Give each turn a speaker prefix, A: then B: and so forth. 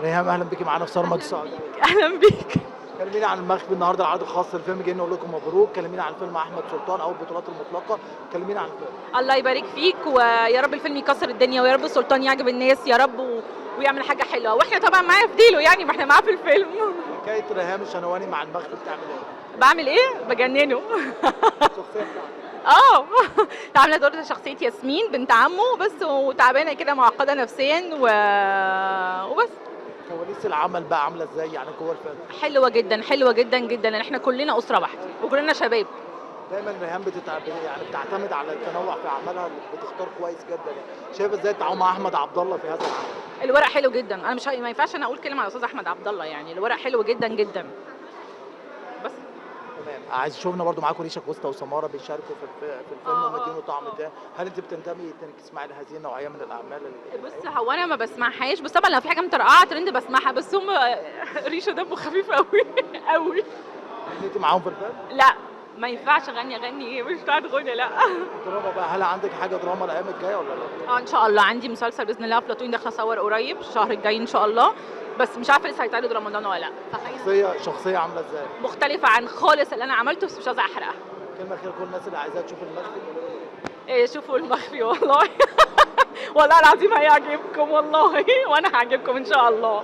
A: ريهام اهلا بيكي معانا في صرمة السعودية.
B: اهلا بيك.
A: كلمينا عن المخفي النهارده العرض الخاص للفيلم، جايين نقول لكم مبروك. كلمينا عن فيلم احمد سلطان او البطولات المطلقه، كلمينا عن الفيلم.
B: الله يبارك فيك، ويا رب الفيلم يكسر الدنيا، ويا رب السلطان يعجب الناس يا رب ويعمل حاجه حلوه، واحنا طبعا معاه في ديله يعني، ما احنا معاه في الفيلم.
A: حكايه ريهام الشنواني مع المخفي بتعمل ايه؟
B: بعمل ايه؟ بجننه.
A: الشخصيه بتاعتك.
B: اه. عامله دور شخصيه ياسمين بنت عمه بس، وتعبانه كده معقده نفسيا وبس.
A: كواليس العمل بقى عامله ازاي يعني جوه الفيلم؟
B: حلوه جدا حلوه جدا جدا، لان احنا كلنا اسره واحده وكلنا شباب.
A: دايما ريهام يعني بتعتمد على التنوع في اعمالها، بتختار كويس جدا يعني. شايف ازاي التعاون مع احمد عبد الله في هذا العمل؟
B: الورق حلو جدا، انا مش ما ينفعش انا اقول كلمه على استاذ احمد عبد الله، يعني الورق حلو جدا جدا. بس
A: تمام. عايز شفنا برضو معاكم ريشه كوستا وسماره بيشاركوا في الفيلم ومدينه طعم تاني، هل انت بتنتمي انك تسمعي لهذه النوعيه من الاعمال
B: بص، هو انا ما بسمعهاش، بس طبعا لو في حاجه مترقعه ترند بسمعها، بس هم ريشه دمه خفيف قوي قوي.
A: انت معاهم في الفيلم؟
B: لا ما ينفعش اغني ايه، مش بتاعت غنى لا.
A: دراما بقى، هل عندك حاجه دراما الايام الجايه ولا لا؟
B: اه ان شاء الله عندي مسلسل باذن الله افلاطون داخله اصور قريب الشهر الجاي ان شاء الله، بس مش عارفه لسه هيتعرض رمضان ولا لا.
A: شخصيه عامله ازاي؟
B: مختلفه عن خالص اللي انا عملته، بس مش عايزه احرقها.
A: كلمه اخيره كل الناس اللي عايزاها تشوف المخفي.
B: إيه، شوفوا المخفي والله. والله العظيم هيعجبكم والله، وانا هعجبكم ان شاء الله.